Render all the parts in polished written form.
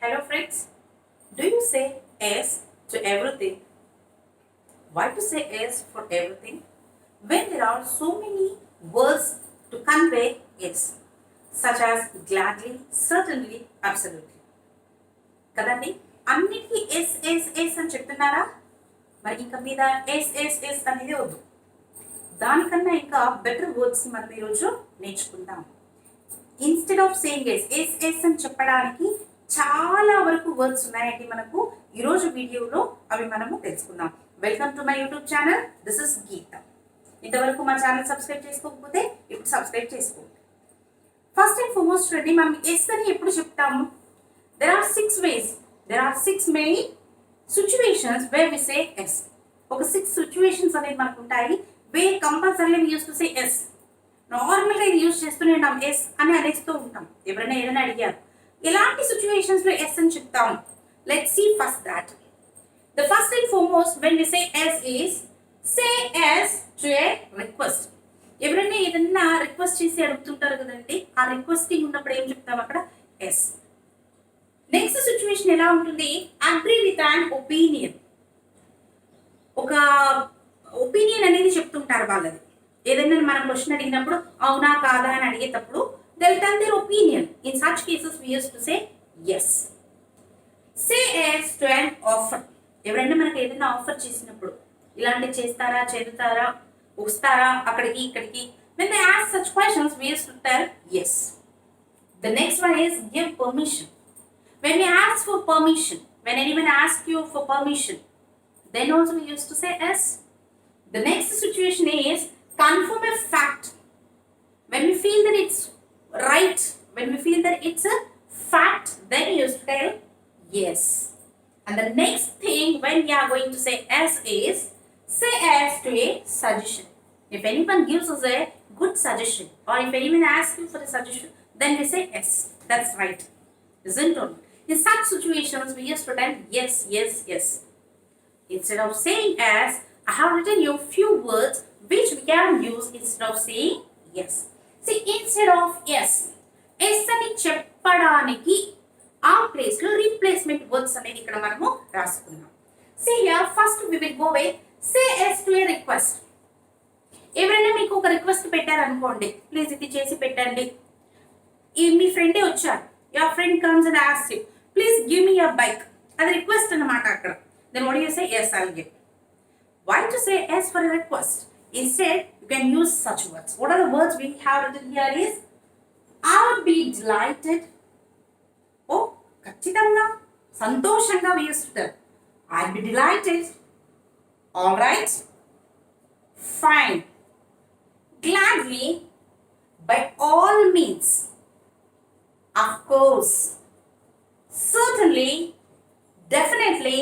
Hello friends, do you say yes to everything? Why to say yes for everything? When there are so many words to convey yes, such as gladly, certainly, absolutely. కదండి అన్నిటికీ yes yes yes అని చెప్తున్నారా? మరి ఇంకా మీద yes yes yes అనేది వద్దు. దానికన్నా ఇంకా బెటర్ వర్డ్స్ మనం ఈరోజు నేర్చుకుందాం. Instead of saying yes yes yes అని చెప్పడానికి చాలా వరకు వర్డ్స్ ఉన్నాయండి మనకు ఈరోజు వీడియోలో అవి మనము తెలుసుకుందాం. Welcome to my YouTube channel. This is Geeta. ఇంతవరకు మా ఛానల్ సబ్స్క్రైబ్ చేసుకోకపోతే ఇప్పుడు సబ్స్క్రైబ్ చేసుకోండి. ఫస్ట్ అండ్ ఫార్మోస్ట్ రెడీ మనం ఎస్ అని ఎప్పుడు చెప్తాము? There are 6 ways. There are 6 main situations where we say yes. ఒక 6 situations అనేవి మనకు ఉంటాయి where compulsorily we used to say yes. నార్మల్గా ఇది యూజ్ చేస్తూనే ఉంటాం, ఎస్ అని అనేస్తూ ఉంటాం. ఎవరైనా ఏదైనా అడిగారు ఎలాంటి సిచ్యువేషన్స్లో ఎస్ అని చెప్తాం? Let's see first that. The first and foremost when we say yes is say yes to a request. ఎవరైనా ఏదైనా రిక్వెస్ట్ చేసి అడుగుతుంటారు కదండి, ఆ రిక్వెస్టింగ్ ఉన్నప్పుడు ఏం చెప్తాం అక్కడ? ఎస్. నెక్స్ట్ సిచ్యువేషన్ ఎలా ఉంటుంది? Agree with an opinion. ఒక ఒపీనియన్ అనేది చెప్తుంటారు వాళ్ళది. ఏదైనా మనం క్వశ్చన్ అడిగినప్పుడు అవునా కాదా అని అడిగేటప్పుడు they will tell their opinion. In such cases we use to say yes. Say yes to an offer. ఎవరైనా మనకి ఏదైనా ఆఫర్ చేసినప్పుడు ఇలాంటి చేస్తారా, చేరుతారా, వస్తారా అక్కడికి ఇక్కడికి, when they ask such questions we used to tell yes. The next one is give permission. When we ask for permission, when anyone asks you for permission, then also we used to say yes. The next situation is confirm a fact. When we feel that it's right, when we feel that it's a fact, then we used to tell yes. And the next thing when we are going to say yes is say yes to a suggestion. If anyone gives us a good suggestion or if anyone asks you for a suggestion, then we say yes, that's right, isn't it? In such situations we used to tell yes, yes, yes. Instead of saying yes, I have written you few words which we can use instead of saying yes. See, instead of yes, yes అని చెప్పడానికి ఆ place లో replacement words అనేది ఇక్కడ మనము రాసుకున్నాం. See here, first we will go with say yes to a request. ఎవరైనా మీకు ఒక రిక్వెస్ట్ పెట్టారనుకోండి, ప్లీజ్ ఇది చేసి పెట్టండి. మీ ఫ్రెండే వచ్చారు, your friend comes and asks you, please give me your bike. అది రిక్వెస్ట్ అన్నమాట అక్కడ. Then what do you say? Yes, I'll give. Why to say yes for a request? Instead, you can use such words. What are the words we have written here is I would be delighted. Oh, ఖచ్చితంగా, సంతోషంగా we used to tell. I'll be delighted. All right. Fine. Gladly. By all means. Of course. Certainly. Definitely.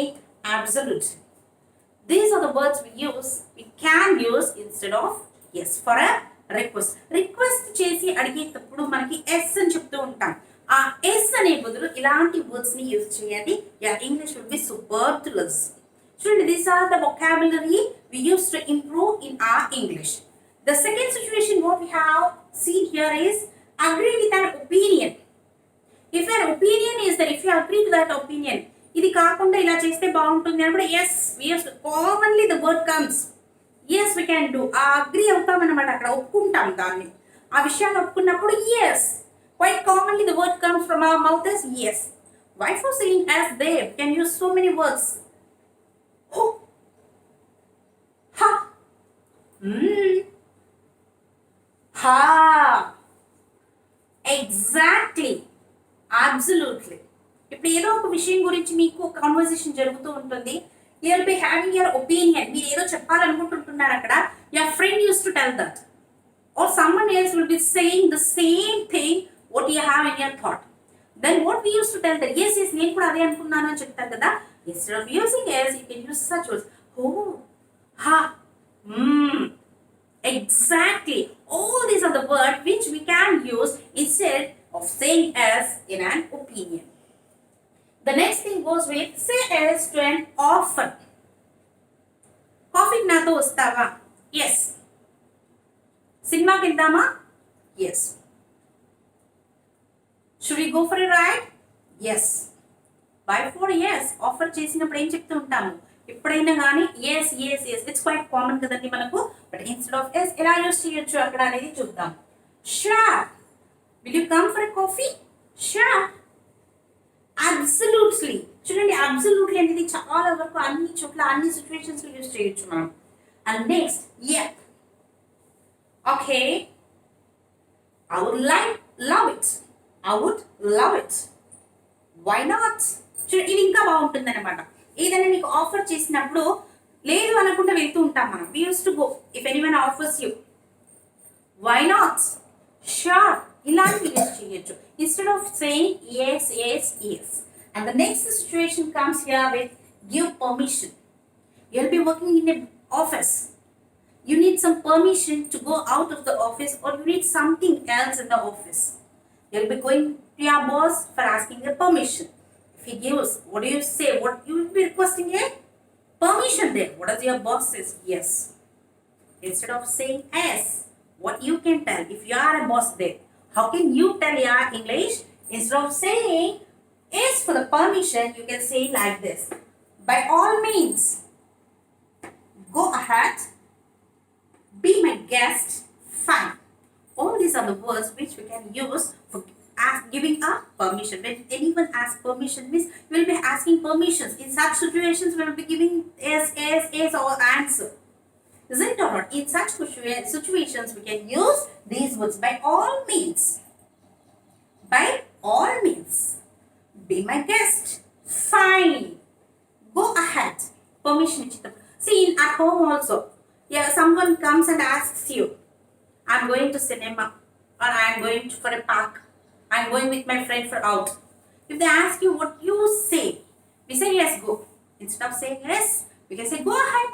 Absolutely. These are the words we can use instead of yes for a request. Request చేసి అడిగేటప్పుడు మనకి yes అని చెప్తూ ఉంటాం. ఆ yes అనే బదులు ఇలాంటి వర్డ్స్ ని యూజ్ చేయండి. Your English will be superb to listen. Students, these are the vocabulary we use to improve in our English. The second situation what we have seen here is agree with an opinion. If an opinion is that if you agree to that opinion, ఇది కాకుండా ఇలా చేస్తే బాగుంటుంది అన్నప్పుడు yes use commonly the word comes yes we can do. ఆ agree అవుతాం అన్నమాట, అక్కడ ఒప్పుకుంటాం దాన్ని, ఆ విషయాన్ని ఒప్పుకున్నప్పుడు yes. Quite commonly the word comes from our mouth is yes. Why for saying yes they can use so many words. హో, హా, హా, ఎగ్జాక్ట్లీ, అబ్సల్యూట్లీ. ఇప్పుడు ఏదో ఒక విషయం గురించి మీకు కాన్వర్సేషన్ జరుగుతూ ఉంటుంది. You will be having your opinion. మీరు ఏదో చెప్పాలనుకుంటున్నారు అక్కడ. Your friend use to tell that or someone else will be saying the same thing what you have in your thought. Then what we use to tell that yes yes నేను కూడా అదే అనుకున్నాను అని చెప్తారు కదా. Instead of using yes you can use such words. ఓ, హా, exactly. All these are the words which we can use instead of saying as in an opinion. The next thing goes with say yes to an offer. కాఫీకి నాతో వస్తావా? Yes. సినిమాకి వెళ్దామా? Yes. Should we go for a ride? Yes. By far yes offer చేసినప్పుడు ఏం చెప్తూ ఉంటాము, ఎప్పుడైనా కానీ yes yes yes, it's quite common కదండి మనకు. బట్ ఇన్స్టెడ్ ఆఫ్ ఎస్ ఎలా యూస్ చేయొచ్చు అక్కడ అనేది చూద్దాం. Sure, will you come for coffee? Sure. Absolutely, చూడండి అబ్సల్యూట్లీ అనేది చాలా వరకు అన్ని చోట్ల అన్ని సిచ్యువేషన్స్ లో యూస్ చేయొచ్చు మనం. And next yup, okay, I would love it. I would love it. Why not? చూడండి ఇది ఇంకా బాగుంటుంది అనమాట. ఏదైనా మీకు ఆఫర్ చేసినప్పుడు లేదు అనకుండా వెళ్తూ ఉంటాం మనం. We used to go if anyone offers you. Why not? Sure. ఇలాంటి యూజ్ చేయొచ్చు instead of saying yes, yes, yes. And the next situation comes here with give permission. You'll be working in an office. You need some permission to go out of the office, or you need something else in the office. You'll be going to your boss for asking a permission. If he gives, what do you say? What you will be requesting a permission there. What does your boss says? Yes. Instead of saying yes, what you can tell if you are a boss there? How can you tell your English? Instead of saying yes for the permission, you can say like this. By all means, go ahead. Be my guest. Fine. All these are the words which we can use for giving a permission. When anyone asks permission, means we will be asking permissions. In such situations, we will be giving yes or answer. Isn't it or not? In such situations, we can use these words. By all means. By all means. Be my guest. Fine. Go ahead. Permission. See, at home also. Yeah, someone comes and asks you, I'm going to cinema, or I'm going for a park, I'm going with my friend for out. If they ask you what you say, we say yes, go. Instead of saying yes, we can say go ahead.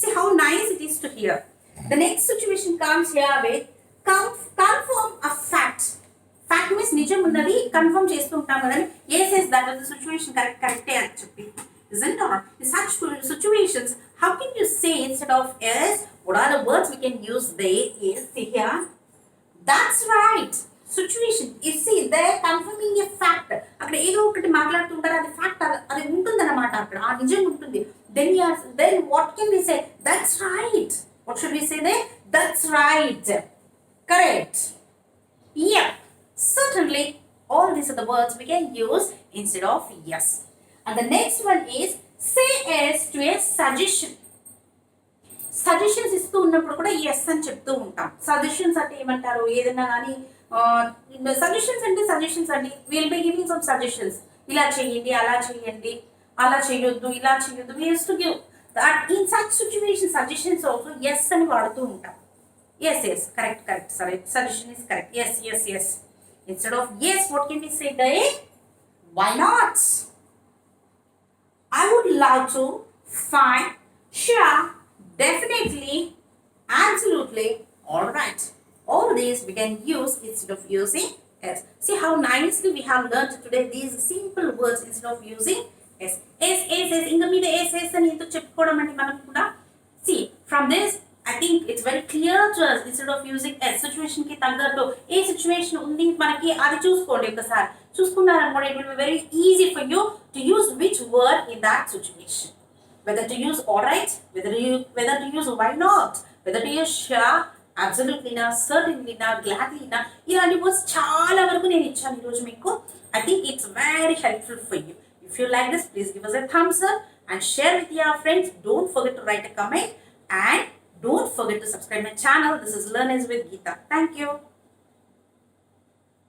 See how nice it is to hear. The next situation comes here with confirm a fact. Fact means నిజం ఉన్నది confirm చేస్తూ ఉంటాం కదండి. yes yes, that was the situation, correct అని చెప్పి. Isn't it? In such situations, how can you say instead of yes, what are the words we can use there? Is see here. That's right. Situation. You see, they're confirming a fact. అక్కడ ఏదో ఒకటి మాట్లాడుతుంటారు, అది fact, అది ఉంటుందన్నమాట అక్కడ, ఆ నిజం ఉంటుంది. Then what can we say? That's right. What should we say there? That's right. Correct. Yeah. Certainly, all these are the words we can use instead of yes. And the next one is say yes to a suggestion. Suggestions ఇస్తూ ఉన్నప్పుడు కూడా yes అని చెప్తూ ఉంటాం. Suggestions అంటే ఏమంటారు, ఏదైనా కానీ సజెషన్స్ అంటే will be giving some suggestions. ఇలా చేయండి, అలా చేయండి, అలా చేయొద్దు, ఇలా చేయొద్దు. We use to give that in such situation suggestions also yes అని వాడుతూ ఉంటాం. ఎస్ ఎస్, కరెక్ట్, సరే, suggestion is correct, yes yes yes. Instead of yes, what can we say there? Why not? I would love to. Fine. Sure. Definitely. Absolutely. All right. All these we can use instead of using yes. See how nicely we have learned today these simple words instead of using yes. Yes. Inga meeda yes ani enduku cheppukodam ante manaku kuda. See, from this I think it's very clear to us. Instead of using a situation ki taggattu A situation undi manaki adi chuskondi ఒకసారి చూసుకున్నారనుకోండి, it will be very easy for you to use which word in that situation. Whether to use alright, whether to use why not, whether to use sure, absolutely na, certainly na, gladly na. ఇలాంటి words చాలా వరకు నేను ఇచ్చాను ఈరోజు మీకు. I think it's very helpful for you. If you like this, please give us a thumbs up and share with your friends. Don't forget to write a comment and don't forget to subscribe my channel. This is Learn As with Geeta. Thank you.